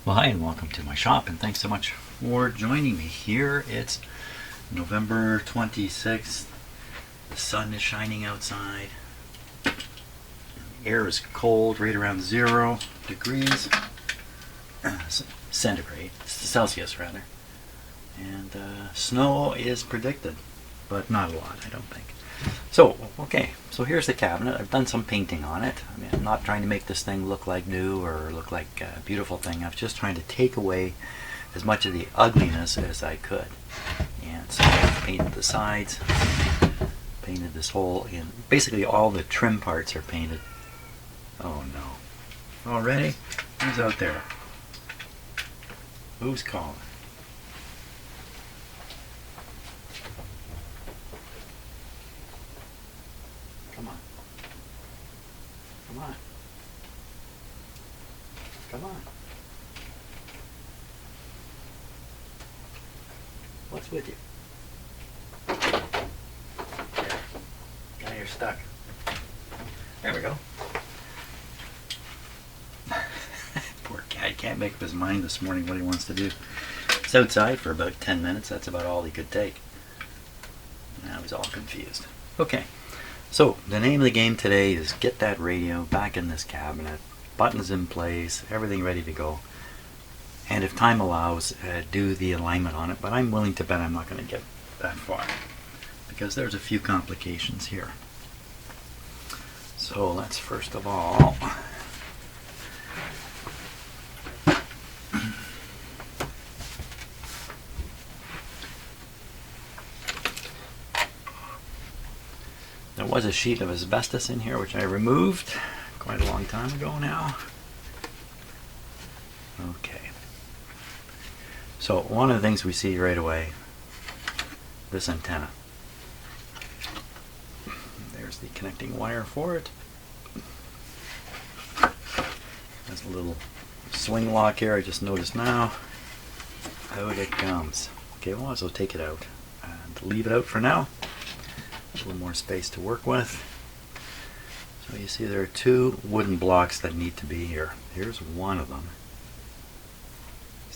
Well, hi and welcome to my shop, and thanks so much for joining me here. It's November 26th. The sun is shining outside. The air is cold, right around 0 degrees centigrade, Celsius rather. And snow is predicted, but not a lot, I don't think. So, okay, so here's the cabinet. I've done some painting on it. I mean, I'm not trying to make this thing look like new or look like a beautiful thing. I was just trying to take away as much of the ugliness as I could. And so I painted the sides, painted this hole in. Basically all the trim parts are painted. Oh no. Already? Who's out there? Who's calling? Come on. Come on. Come on. What's with you? There. Now you're stuck. There we go. Poor guy can't make up his mind this morning what he wants to do. It's outside for about 10 minutes. That's about all he could take. Now he's all confused. Okay. So, the name of the game today is get that radio back in this cabinet, buttons in place, everything ready to go, and if time allows, do the alignment on it, but I'm willing to bet I'm not going to get that far, because there's a few complications here. So, let's first of all there was a sheet of asbestos in here which I removed quite a long time ago now. Okay. So one of the things we see right away, this antenna. There's the connecting wire for it. There's a little swing lock here I just noticed now. Out it comes. Okay, we'll also take it out and leave it out for now. A little more space to work with. So you see there are two wooden blocks that need to be here. Here's one of them.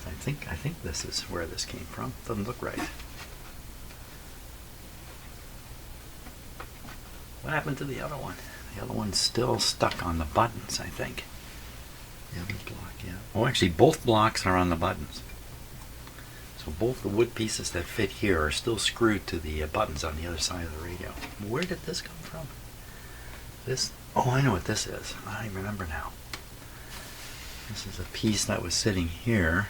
I think this is where this came from. Doesn't look right. What happened to the other one? The other one's still stuck on the buttons, I think. The other block, yeah. Oh, actually both blocks are on the buttons. So both the wood pieces that fit here are still screwed to the buttons on the other side of the radio. Where did this come from? This, oh, I know what this is. I remember now. This is a piece that was sitting here.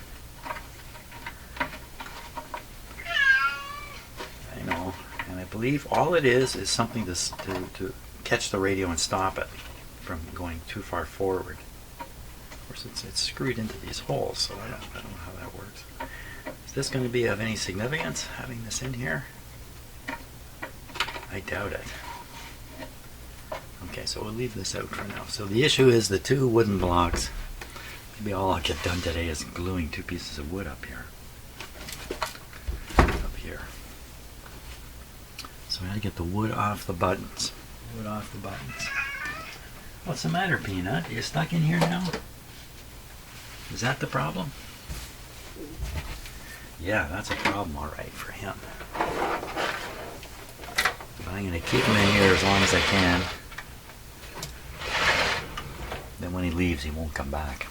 I know, and I believe all it is something to catch the radio and stop it from going too far forward. Of course, it's screwed into these holes, so I don't know how that works. Is this going to be of any significance, having this in here? I doubt it. Okay, so we'll leave this out for now. So the issue is the two wooden blocks. Maybe all I'll get done today is gluing two pieces of wood up here. Up here. So I gotta get the wood off the buttons. Wood off the buttons. What's the matter, Peanut? Are you stuck in here now? Is that the problem? Yeah, that's a problem, all right, for him. But I'm going to keep him in here as long as I can. Then when he leaves, he won't come back.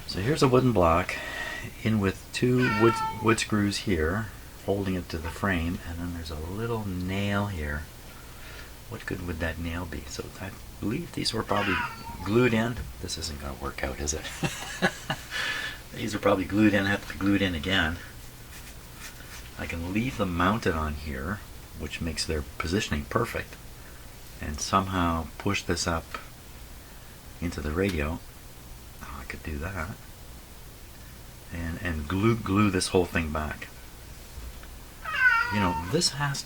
So here's a wooden block in with two wood screws here, holding it to the frame, and then there's a little nail here. What good would that nail be? So I believe these were probably glued in. This isn't going to work out, is it? These are probably glued in, have to be glued in again. I can leave them mounted on here, which makes their positioning perfect, and somehow push this up into the radio. Oh, I could do that. And glue this whole thing back. You know, this has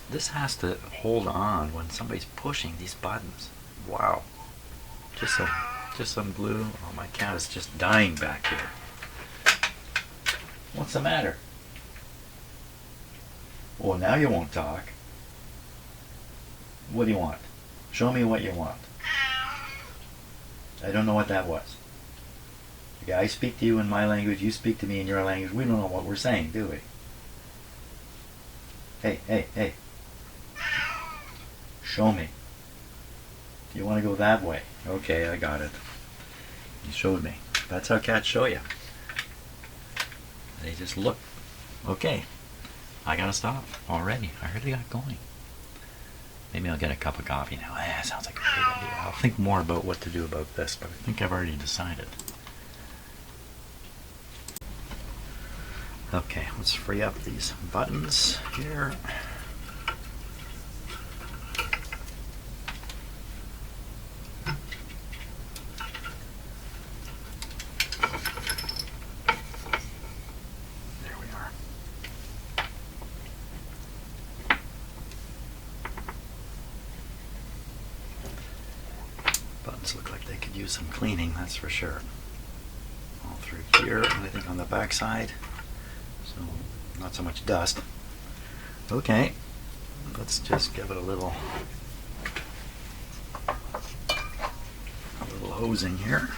to hold on when somebody's pushing these buttons. Wow. Just some glue. Oh, my cat is just dying back here. What's the matter? Well, now you won't talk. What do you want? Show me what you want. I don't know what that was. Yeah, I speak to you in my language, you speak to me in your language. We don't know what we're saying, do we? Hey, hey, hey. Show me. Do you want to go that way? Okay, I got it. You showed me. That's how cats show you. They just look. Okay. I gotta stop already. I already got going. Maybe I'll get a cup of coffee now. Sounds like a great idea. I'll think more about what to do about this, but I think I've already decided. Okay, let's free up these buttons here. There we are. Buttons look like they could use some cleaning, that's for sure. All through here, and I think on the back side. So, not so much dust. Okay, let's just give it a little hosing here.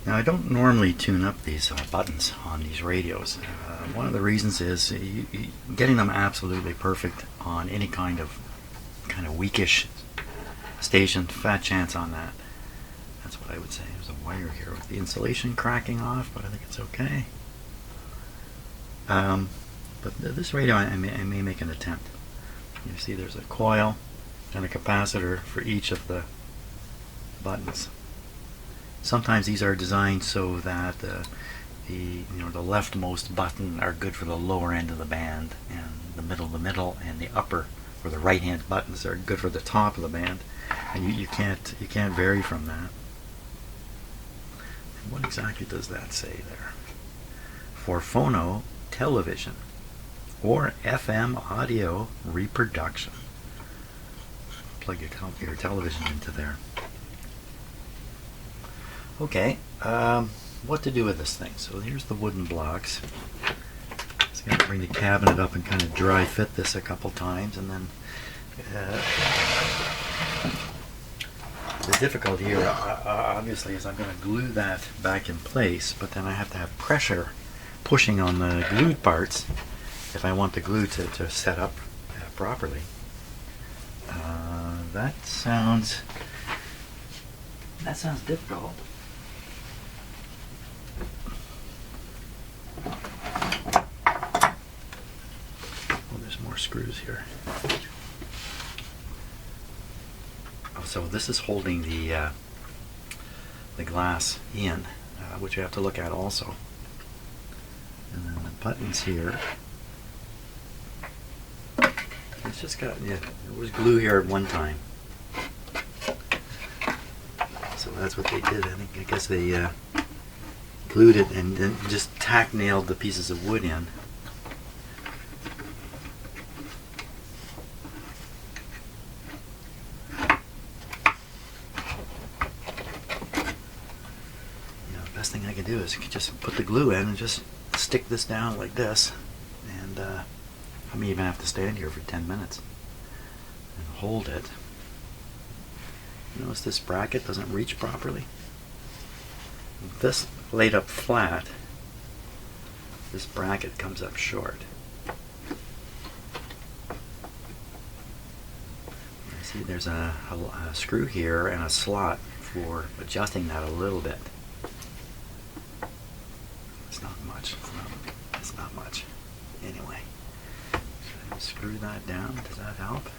Now I don't normally tune up these buttons on these radios. One of the reasons is getting them absolutely perfect on any kind of weakish station, fat chance on that. That's what I would say. There's a wire here with the insulation cracking off, but I think it's okay. But this radio, I may make an attempt. You see there's a coil and a capacitor for each of the buttons. Sometimes these are designed so that the leftmost button are good for the lower end of the band, and the middle, and the upper or the right hand buttons are good for the top of the band, and you can't vary from that. And what exactly does that say there? For phono, television, or FM audio reproduction. Plug your television into there. Okay, what to do with this thing? So here's the wooden blocks. Just going to bring the cabinet up and kind of dry fit this a couple times, and then the difficulty here obviously is I'm going to glue that back in place, but then I have to have pressure pushing on the glued parts if I want the glue to set up properly. That sounds difficult. Oh, there's more screws here. Oh, so this is holding the glass in, which you have to look at also. And then the buttons here. It's just got, yeah, there was glue here at one time. So that's what they did. I guess they glued it and then just tack nailed the pieces of wood in. Best thing I can do is just put the glue in and just stick this down like this, and I may even have to stand here for 10 minutes and hold it. Notice this bracket doesn't reach properly. If this laid up flat, this bracket comes up short. I see there's a screw here and a slot for adjusting that a little bit. much. It's not much. Anyway, should I screw that down? Does that help?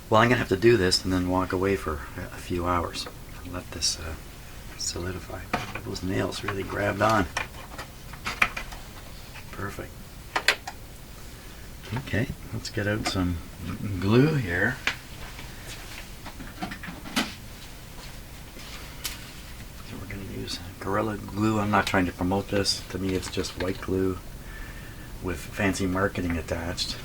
Well, I'm going to have to do this and then walk away for a few hours and let this solidify. Those nails really grabbed on. Perfect. Okay, let's get out some glue here. So we're going to use Gorilla Glue. I'm not trying to promote this. To me, it's just white glue with fancy marketing attached.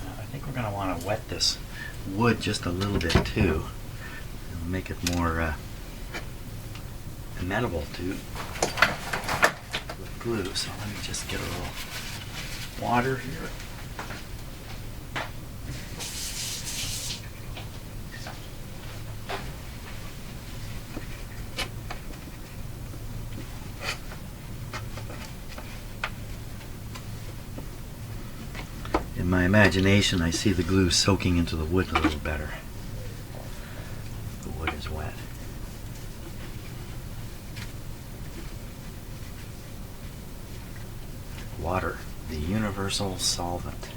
I think we're going to want to wet this wood just a little bit too. It'll make it more amenable to glue. So let me just get a little water here. In my imagination, I see the glue soaking into the wood a little better. The wood is wet. Water, the universal solvent.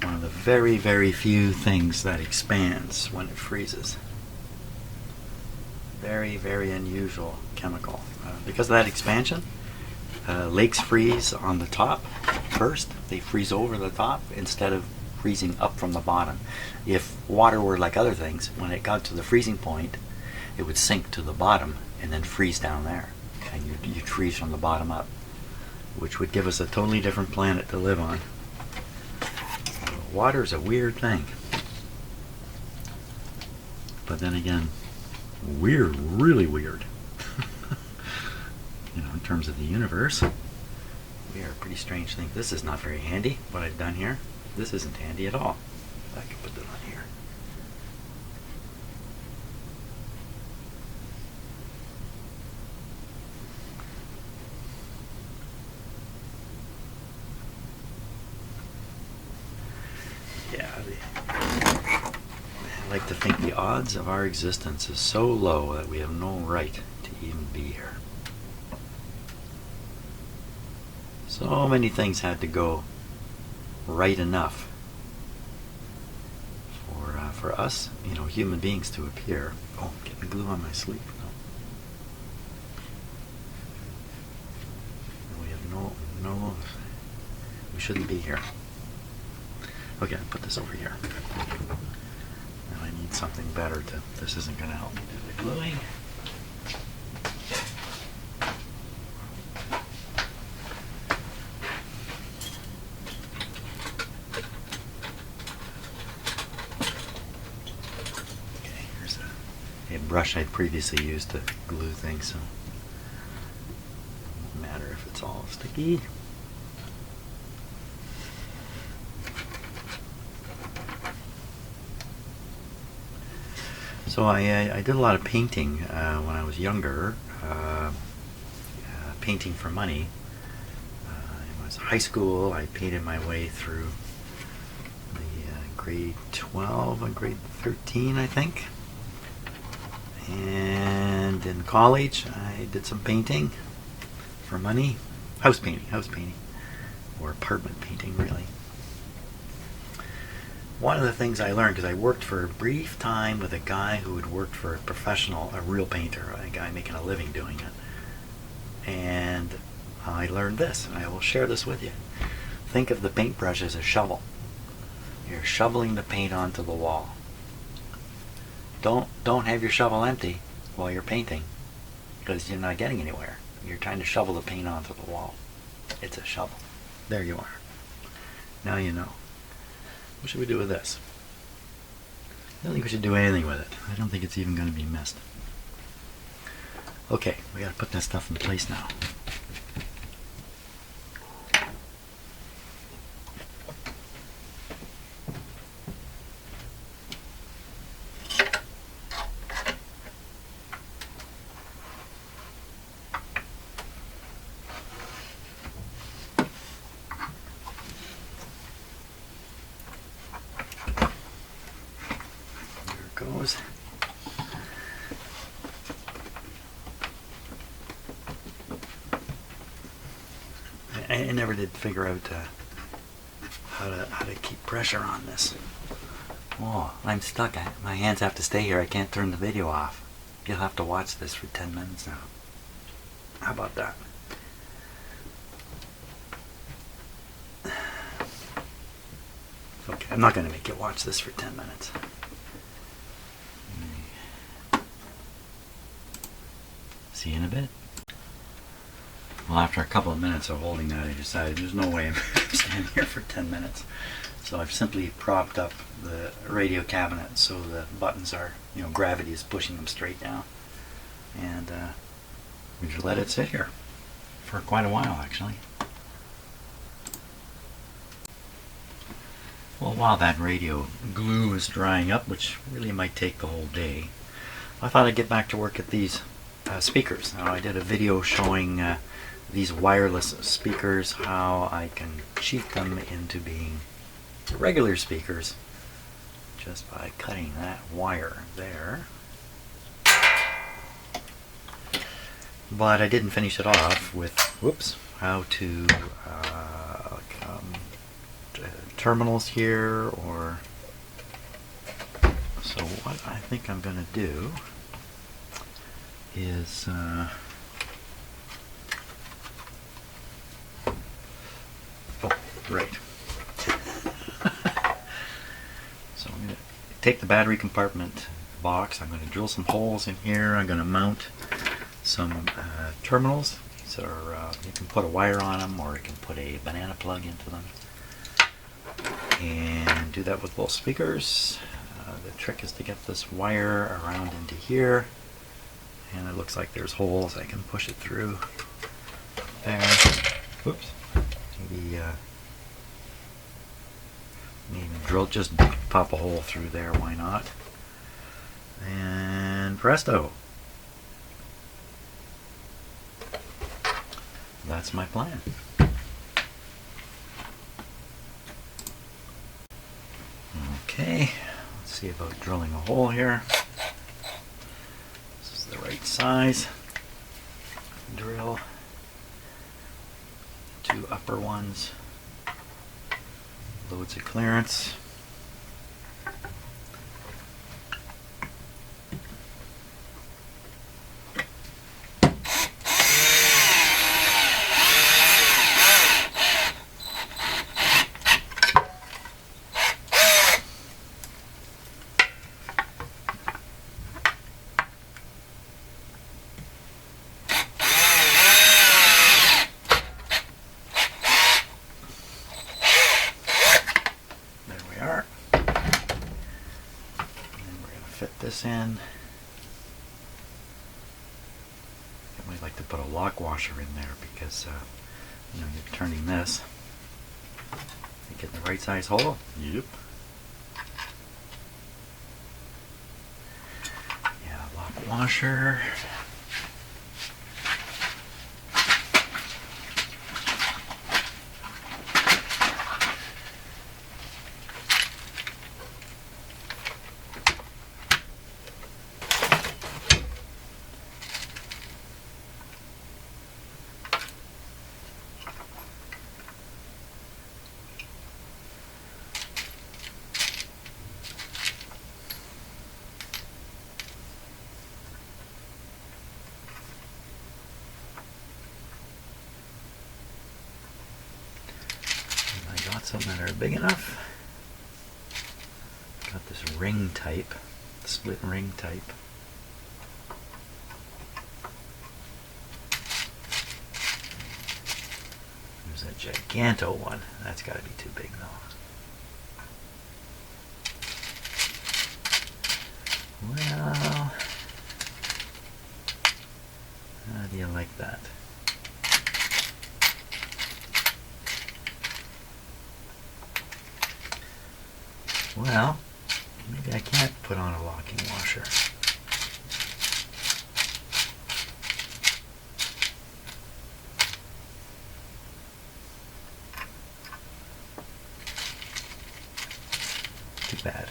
One of the very, very few things that expands when it freezes. Very, very unusual chemical. Because of that expansion, lakes freeze on the top first. They freeze over the top instead of freezing up from the bottom. If water were like other things, when it got to the freezing point, it would sink to the bottom and then freeze down there. And you'd freeze from the bottom up, which would give us a totally different planet to live on. Water is a weird thing. But then again, weird, really weird. You know, in terms of the universe, we are a pretty strange thing. This is not very handy, what I've done here. This isn't handy at all. I can put that on here. Yeah, I like to think the odds of our existence is so low that we have no right to even be here. So many things had to go right enough for us, you know, human beings to appear. Oh, I'm getting glue on my sleeve. No. We have no, we shouldn't be here. Okay, I'll put this over here. Now I need something better this isn't going to help me do the gluing. Brush I'd previously used to glue things, so it doesn't matter if it's all sticky. So I did a lot of painting when I was younger, painting for money. It was high school. I painted my way through the grade 12 and grade 13, I think. And in college, I did some painting for money. House painting, or apartment painting, really. One of the things I learned, because I worked for a brief time with a guy who had worked for a real painter, a guy making a living doing it. And I learned this, and I will share this with you. Think of the paintbrush as a shovel. You're shoveling the paint onto the wall. Don't have your shovel empty while you're painting, because you're not getting anywhere. You're trying to shovel the paint onto the wall. It's a shovel. There you are. Now you know. What should we do with this? I don't think we should do anything with it. I don't think it's even going to be missed. Okay, we got to put that stuff in place now. goes. I never did figure out how to keep pressure on this. Oh, I'm stuck. My hands have to stay here. I can't turn the video off. You'll have to watch this for 10 minutes now. How about that? Okay, I'm not going to make you watch this for 10 minutes. See you in a bit. Well, after a couple of minutes of holding that, I decided there's no way I'm standing here for 10 minutes. So I've simply propped up the radio cabinet so the buttons are, gravity is pushing them straight down. And we just let it sit here for quite a while, actually. Well, while that radio glue is drying up, which really might take the whole day, I thought I'd get back to work at these speakers. Now, I did a video showing these wireless speakers, how I can cheat them into being regular speakers just by cutting that wire there. But I didn't finish it off with, how to terminals here, or so what I think I'm going to do is right. So I'm going to take the battery compartment box. I'm going to drill some holes in here. I'm going to mount some terminals. These are you can put a wire on them, or you can put a banana plug into them, and do that with both speakers. The trick is to get this wire around into here, and it looks like there's holes. I can push it through there. Whoops. Maybe drill, just pop a hole through there, why not? And presto. That's my plan. Okay, let's see about drilling a hole here. This is the right size. Drill. Two upper ones. Loads of clearance. This in. I might like to put a lock washer in there because you're turning this. You get the right size hole. Yep. Yeah, lock washer. Some that are big enough. Got this ring type, split ring type. There's a giganto one. That's got to be too big though. Well, how do you like that? Well, maybe I can't put on a locking washer. Too bad.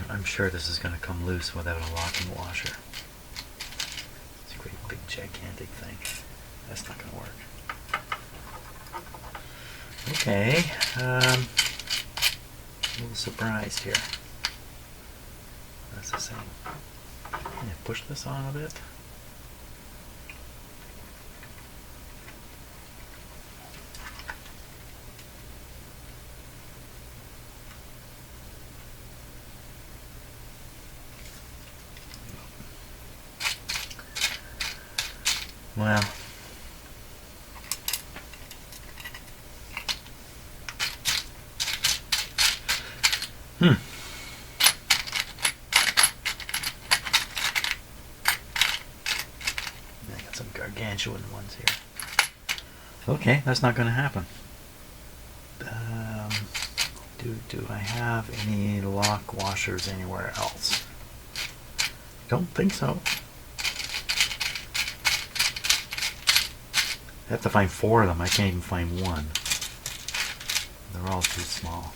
I'm sure this is going to come loose without a locking washer. It's a great big gigantic thing. That's not going to work. Okay, a little surprised here. That's the same. Can you push this on a bit? Well, I got some gargantuan ones here. Okay, that's not going to happen. Do I have any lock washers anywhere else? Don't think so. I have to find 4 of them. I can't even find one. They're all too small.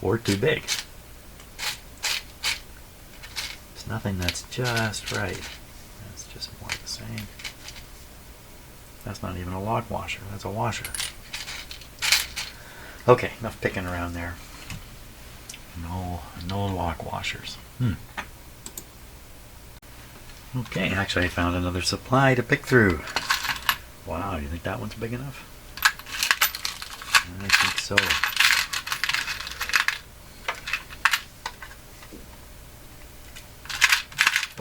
Or too big. It's nothing that's just right. That's just more of the same. That's not even a lock washer. That's a washer. Okay, enough picking around there. No lock washers. Okay, actually I found another supply to pick through. Wow, do you think that one's big enough? I think so.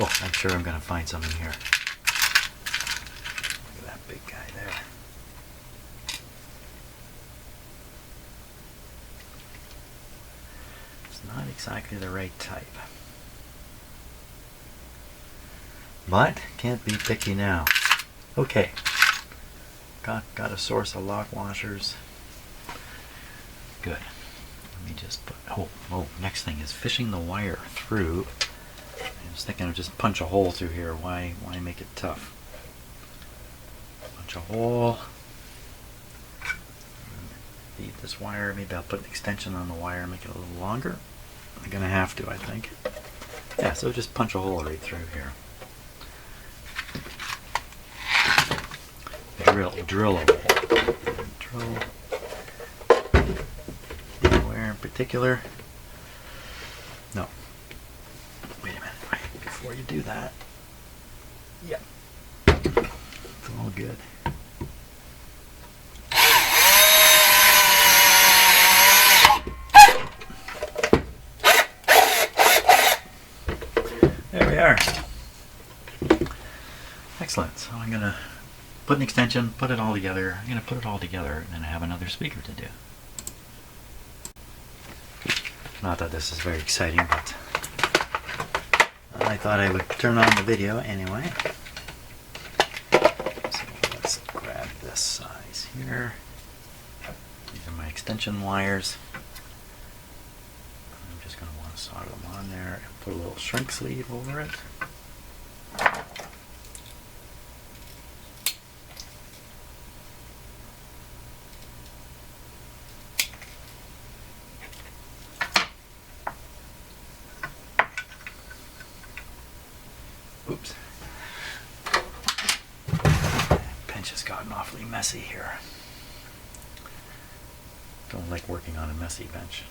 Oh, I'm sure I'm going to find some in here. Look at that big guy there. It's not exactly the right type. But can't be picky now. Okay, got a source of lock washers. Good. Let me just put. Oh, next thing is fishing the wire through. I was thinking of just punch a hole through here. Why make it tough? Punch a hole. Feed this wire. Maybe I'll put an extension on the wire and make it a little longer. I'm gonna have to, I think. Yeah, so just punch a hole right through here. Drill a hole. Drill. Anywhere in particular? No. Wait a minute. Before you do that. Yeah. It's all good. There we are. Excellent. So I'm going to put an extension, put it all together. I'm going to put it all together, and then I have another speaker to do. Not that this is very exciting, but I thought I would turn on the video anyway. So let's grab this size here. These are my extension wires. I'm just going to want to solder them on there and put a little shrink sleeve over it. Oops. Pinch has gotten awfully messy here. Don't like working on a messy bench.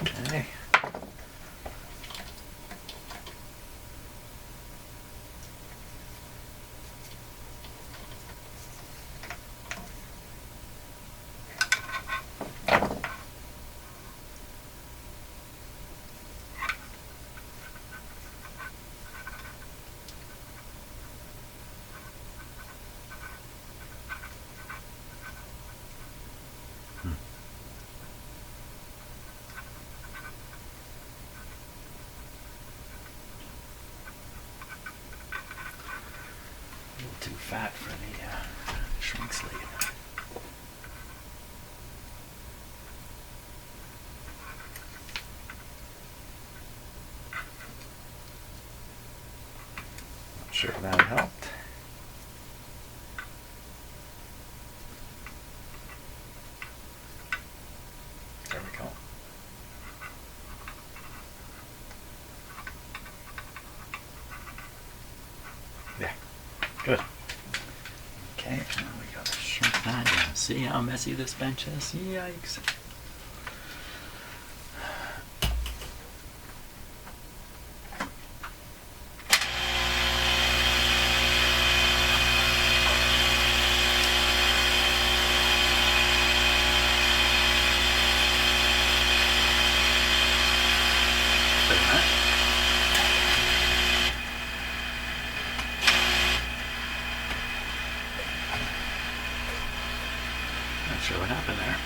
Okay. A little too fat for the shrink sleeve. Not sure if that helped. There we go. Yeah, good. Okay, now we gotta shrink that down. See how messy this bench is? Yikes. Not sure what happened there.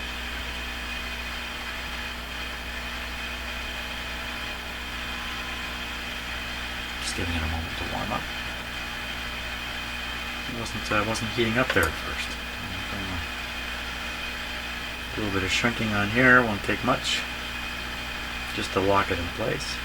Just giving it a moment to warm up. It wasn't heating up there at first. A little bit of shrinking on here, won't take much, just to lock it in place.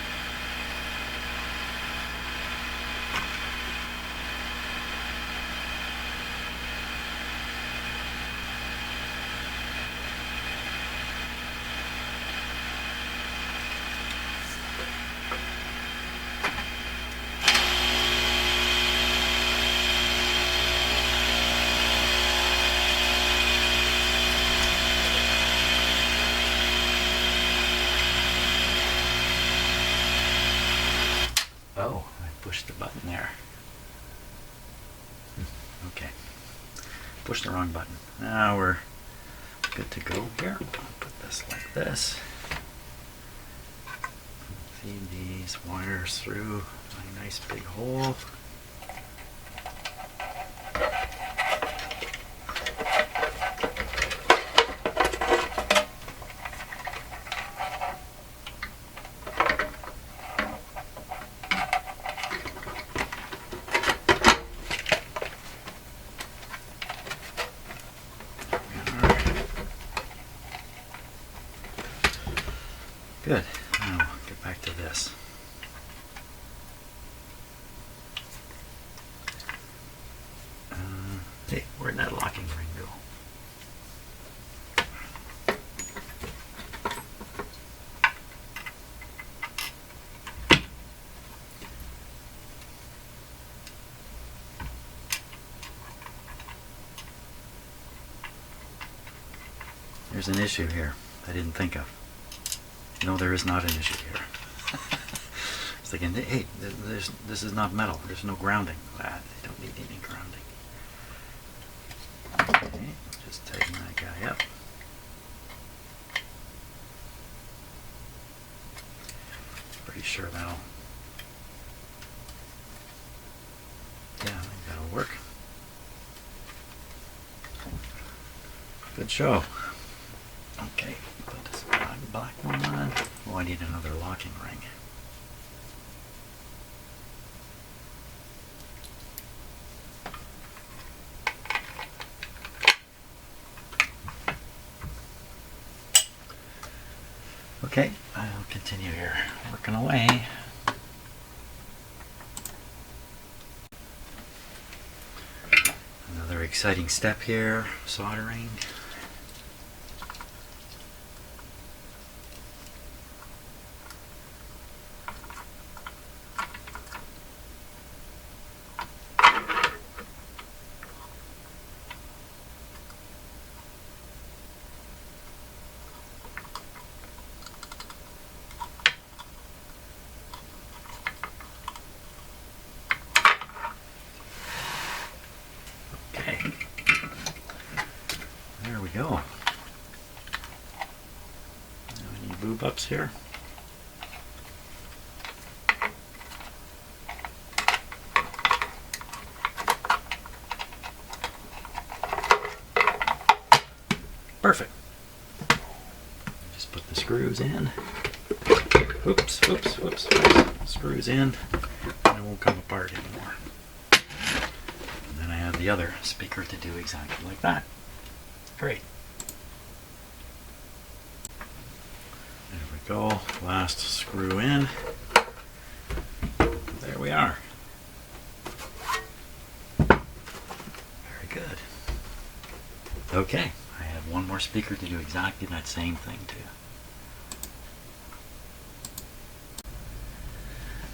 Oh, I pushed the button there. Okay. Pushed the wrong button. Now we're good to go here. I'll put this like this. Feed these wires through a nice big hole. Good. Now we'll get back to this. Hey, where'd that locking ring go? There's an issue here I didn't think of. No, there is not an issue here. It's thinking, hey, this is not metal. There's no grounding. They don't need any grounding. Okay, just tighten that guy up. Pretty sure that'll, yeah, I think that'll work. Good show. Okay, put this black one on. Oh, I need another locking ring. Okay, I'll continue here, working away. Another exciting step here, soldering. There we go. Any boob ups here? Perfect. Just put the screws in. Oops. Screws in, and it won't come apart anymore. And then I have the other speaker to do exactly like that. Great. There we go. Last screw in. There we are. Very good. Okay, I have one more speaker to do exactly that same thing to.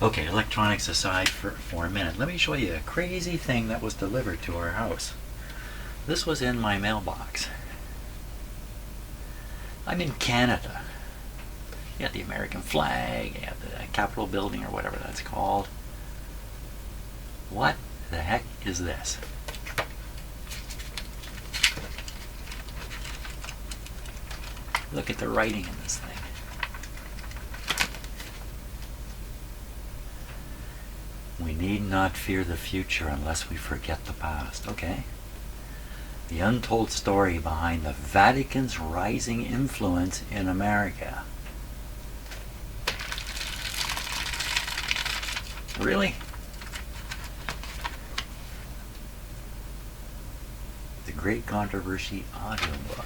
Okay, electronics aside for a minute, let me show you a crazy thing that was delivered to our house. This was in my mailbox. I'm in Canada. You got the American flag, you have the Capitol building or whatever that's called. What the heck is this? Look at the writing in this thing. We need not fear the future unless we forget the past. Okay. The untold story behind the Vatican's rising influence in America. Really? The Great Controversy audiobook.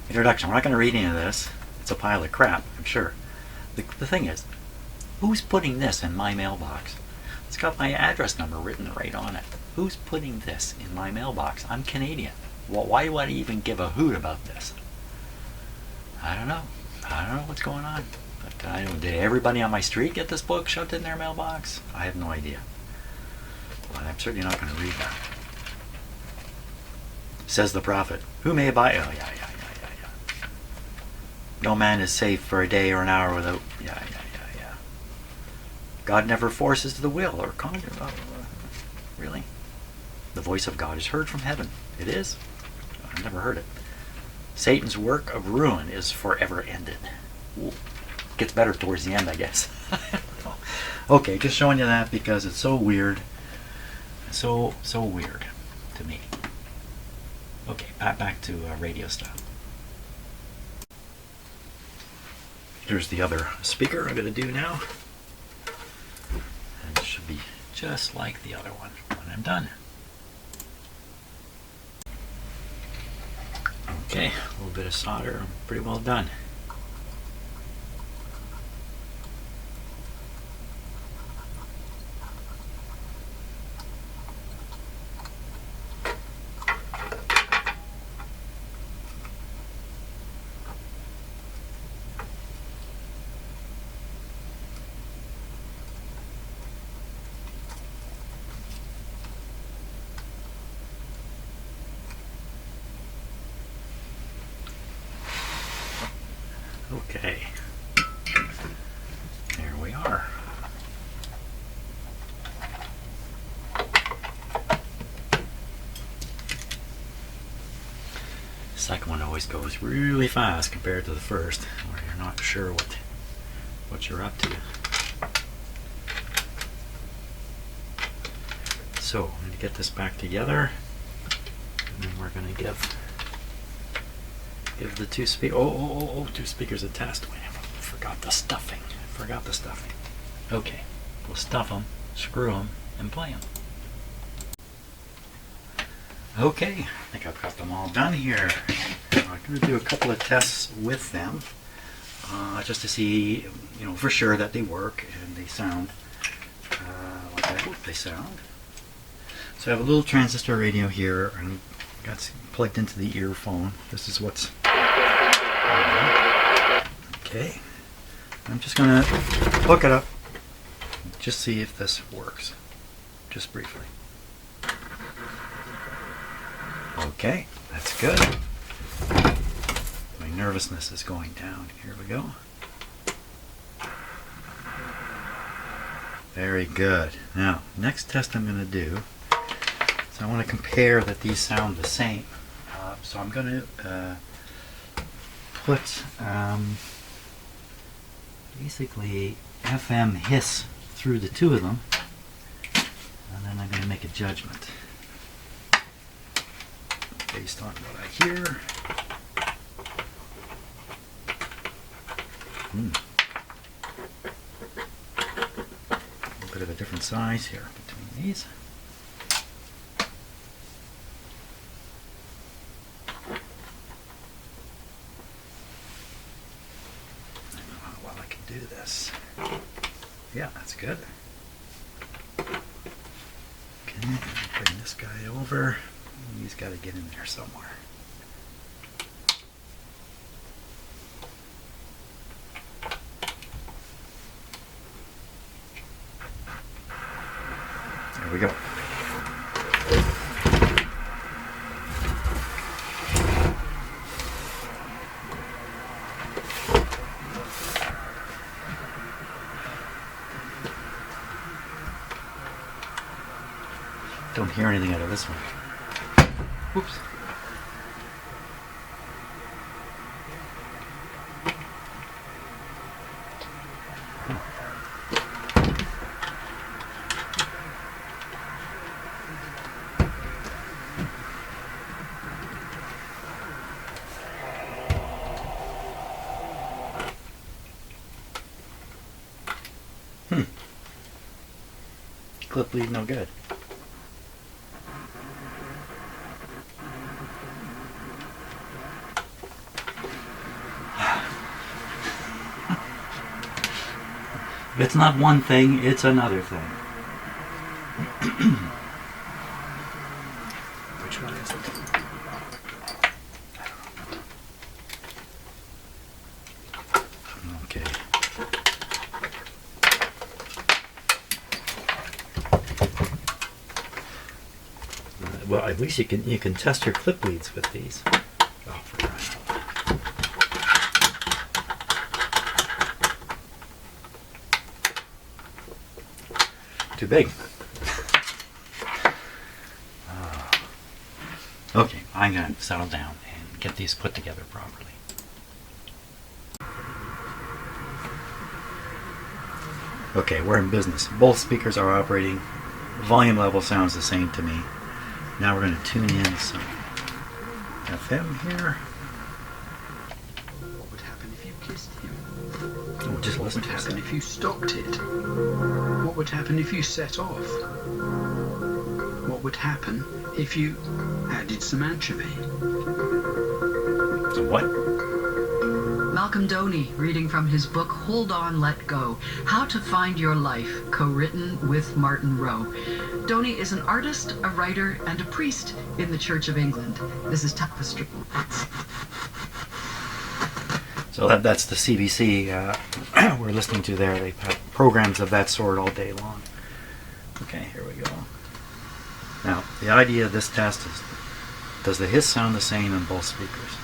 Introduction. We're not going to read any of this. It's a pile of crap, I'm sure. The thing is, who's putting this in my mailbox? It's got my address number written right on it. Who's putting this in my mailbox? I'm Canadian. Well, why do I even give a hoot about this? I don't know. I don't know what's going on. But I don't. Did everybody on my street get this book shoved in their mailbox? I have no idea. But I'm certainly not going to read that. Says the prophet. Who may buy? Oh, yeah. No man is safe for a day or an hour without. Yeah. God never forces the will or conjure. Really? The voice of God is heard from heaven. It is? I've never heard it. Satan's work of ruin is forever ended. Ooh. Gets better towards the end, I guess. Okay, just showing you that because it's so weird. So weird to me. Okay, back to radio stuff. Here's the other speaker I'm going to do now. And it should be just like the other one when I'm done. Okay, a little bit of solder, I'm pretty well done. Okay, there we are. The second one always goes really fast compared to the first, where you're not sure what you're up to. So I'm going to get this back together, and then we're going to give the two two speakers a test. Wait, I forgot the stuffing. Okay, we'll stuff them, screw them, and play them. Okay, I think I've got them all done here. I'm going to do a couple of tests with them, just to see, for sure that they work and they sound like I hope they sound. So I have a little transistor radio here, and that's plugged into the earphone. This is what's... Okay. I'm just going to hook it up, just see if this works, just briefly. Okay, that's good. My nervousness is going down. Here we go. Very good. Now, next test I'm going to do is I want to compare that these sound the same. So I'm going to put basically FM hiss through the two of them, and then I'm going to make a judgment based on what I hear. A little bit of a different size here between these. I don't know how well I can do this. Yeah, that's good. Okay, bring this guy over. He's got to get in there somewhere. There we go. Don't hear anything out of this one. Whoops. Clip lead no good. If it's not one thing, it's another thing. Which one is it? Okay. Well, at least you can test your clip leads with these. Oh, for crying out loud. Too big. Okay, I'm going to settle down and get these put together properly. Okay, we're in business. Both speakers are operating. Volume level sounds the same to me. Now we're going to tune in some FM here. What would happen if you kissed him? Oh, just listen to What would happen this. if you stopped it? What would happen if you set off? What would happen if you added some anchovy? So what? Malcolm Doney, reading from his book Hold On, Let Go, How to Find Your Life, co-written with Martin Rowe. Doney is an artist, a writer, and a priest in the Church of England. This is Tapestry. So that's the CBC we're listening to there. They have programs of that sort all day long. Okay, here we go. Now, the idea of this test is, does the hiss sound the same in both speakers?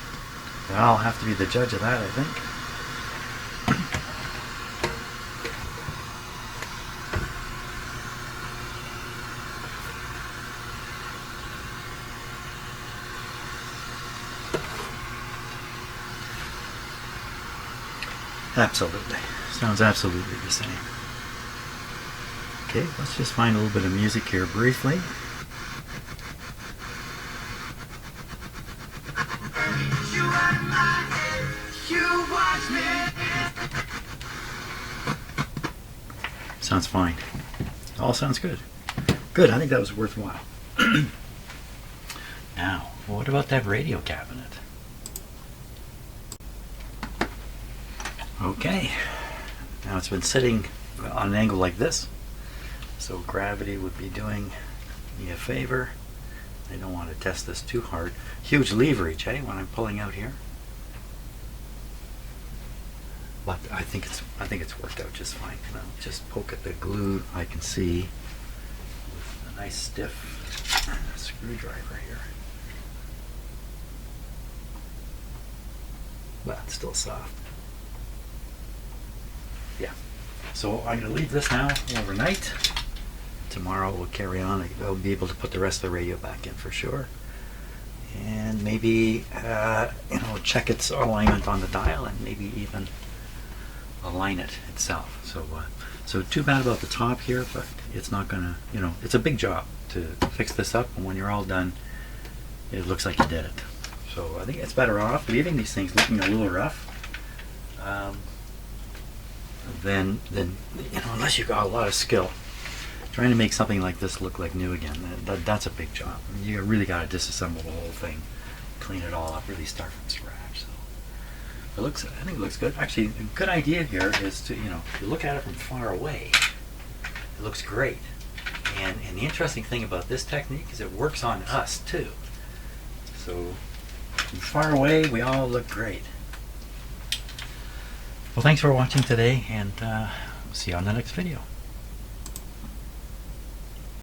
I'll have to be the judge of that, I think. Absolutely. Sounds absolutely the same. Okay, let's just find a little bit of music here briefly. Sounds fine. All sounds good. Good, I think that was worthwhile. Now, what about that radio cabinet? Okay, now it's been sitting on an angle like this, so gravity would be doing me a favor. I don't want to test this too hard. Huge leverage, eh, when I'm pulling out here. But I think it's worked out just fine. And I'll just poke at the glue I can see with a nice stiff screwdriver here. But it's still soft. Yeah. So I'm going to leave this now overnight. Tomorrow we'll carry on. I'll be able to put the rest of the radio back in for sure. And maybe, check its alignment on the dial and maybe even align it itself. So too bad about the top here, but it's not gonna, it's a big job to fix this up, and when you're all done, it looks like you did it. So I think it's better off leaving these things looking a little rough than unless you've got a lot of skill. Trying to make something like this look like new again, that's a big job. I mean, you really got to disassemble the whole thing, clean it all up, really start from scratch. So I think it looks good. Actually, a good idea here is to, if you look at it from far away, it looks great. And the interesting thing about this technique is it works on us too. So from far away, we all look great. Well, thanks for watching today, and see you on the next video.